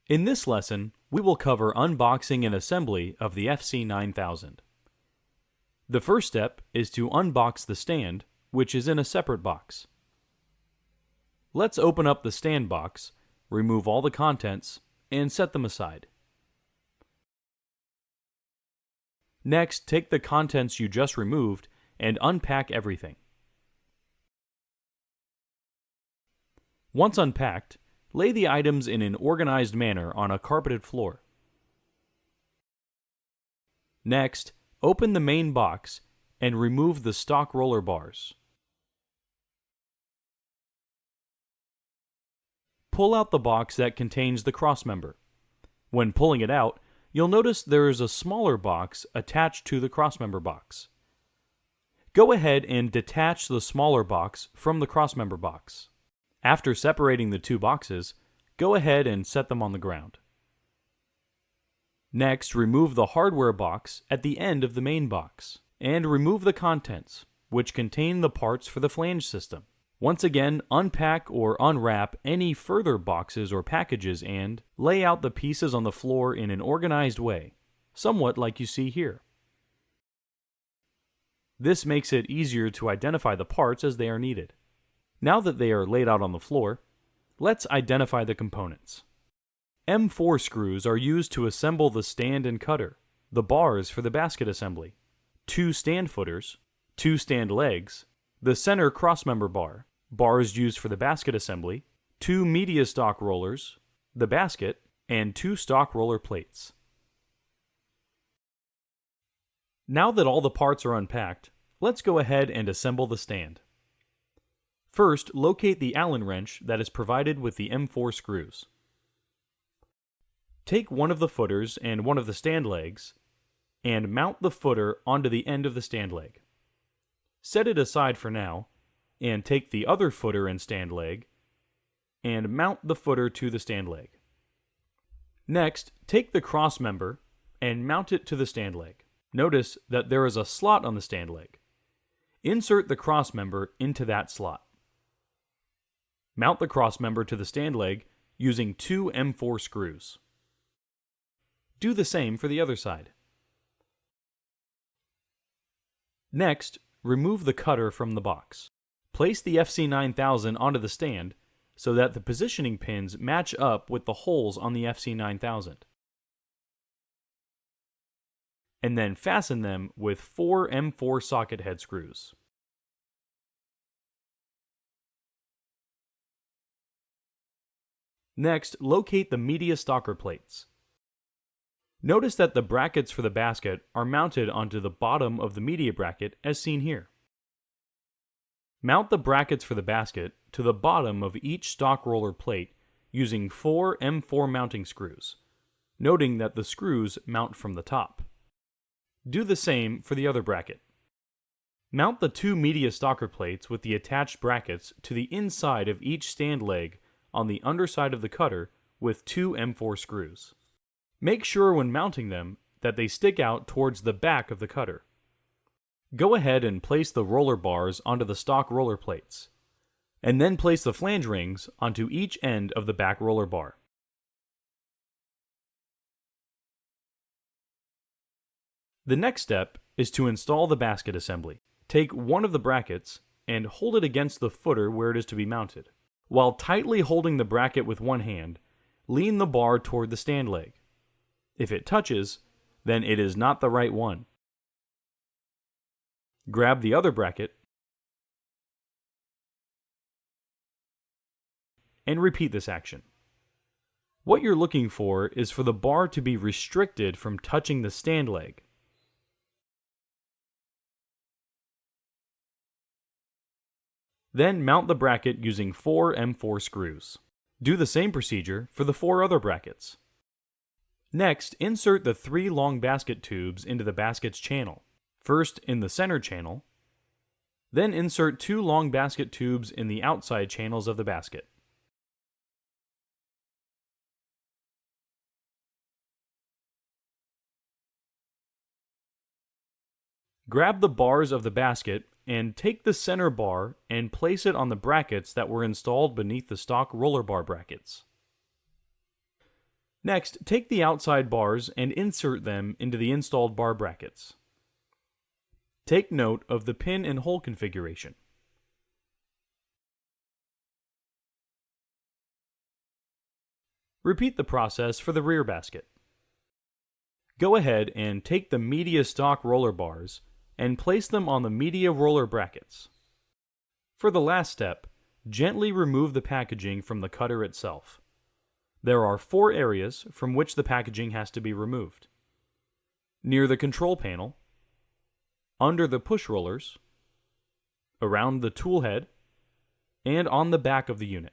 In this lesson, we will cover unboxing and assembly of the FC9000. The first step is to unbox the stand, which is in a separate box. Let's open up the stand box, remove all the contents, and set them aside. Next, take the contents you just removed and unpack everything. Once unpacked, lay the items in an organized manner on a carpeted floor. Next, open the main box and remove the stock roller bars. Pull out the box that contains the crossmember. When pulling it out, you'll notice there is a smaller box attached to the crossmember box. Go ahead and detach the smaller box from the crossmember box. After separating the two boxes, go ahead and set them on the ground. Next, remove the hardware box at the end of the main box, and remove the contents, which contain the parts for the flange system. Once again, unpack or unwrap any further boxes or packages and lay out the pieces on the floor in an organized way, somewhat like you see here. This makes it easier to identify the parts as they are needed. Now that they are laid out on the floor, let's identify the components. M4 screws are used to assemble the stand and cutter, the bars for the basket assembly, 2 stand footers, 2 stand legs, the center crossmember bar, bars used for the basket assembly, 2 media stock rollers, the basket, and 2 stock roller plates. Now that all the parts are unpacked, let's go ahead and assemble the stand. First, locate the Allen wrench that is provided with the M4 screws. Take one of the footers and one of the stand legs, and mount the footer onto the end of the stand leg. Set it aside for now, and take the other footer and stand leg, and mount the footer to the stand leg. Next, take the crossmember and mount it to the stand leg. Notice that there is a slot on the stand leg. Insert the crossmember into that slot. Mount the crossmember to the stand leg using 2 M4 screws. Do the same for the other side. Next, remove the cutter from the box. Place the FC9000 onto the stand so that the positioning pins match up with the holes on the FC9000. And then fasten them with 4 M4 socket head screws. Next, locate the media stalker plates. Notice that the brackets for the basket are mounted onto the bottom of the media bracket as seen here. Mount the brackets for the basket to the bottom of each stock roller plate using 4 M4 mounting screws, noting that the screws mount from the top. Do the same for the other bracket. Mount the 2 media stalker plates with the attached brackets to the inside of each stand leg on the underside of the cutter with 2 M4 screws. Make sure when mounting them that they stick out towards the back of the cutter. Go ahead and place the roller bars onto the stock roller plates, and then place the flange rings onto each end of the back roller bar. The next step is to install the basket assembly. Take one of the brackets and hold it against the footer where it is to be mounted. While tightly holding the bracket with one hand, lean the bar toward the stand leg. If it touches, then it is not the right one. Grab the other bracket and repeat this action. What you're looking for is for the bar to be restricted from touching the stand leg. Then mount the bracket using 4 M4 screws. Do the same procedure for the 4 other brackets. Next, insert the 3 long basket tubes into the basket's channel. First in the center channel, then insert 2 long basket tubes in the outside channels of the basket. Grab the bars of the basket and take the center bar and place it on the brackets that were installed beneath the stock roller bar brackets. Next, take the outside bars and insert them into the installed bar brackets. Take note of the pin and hole configuration. Repeat the process for the rear basket. Go ahead and take the media stock roller bars and place them on the media roller brackets. For the last step, gently remove the packaging from the cutter itself. There are 4 areas from which the packaging has to be removed: near the control panel, under the push rollers, around the tool head, and on the back of the unit.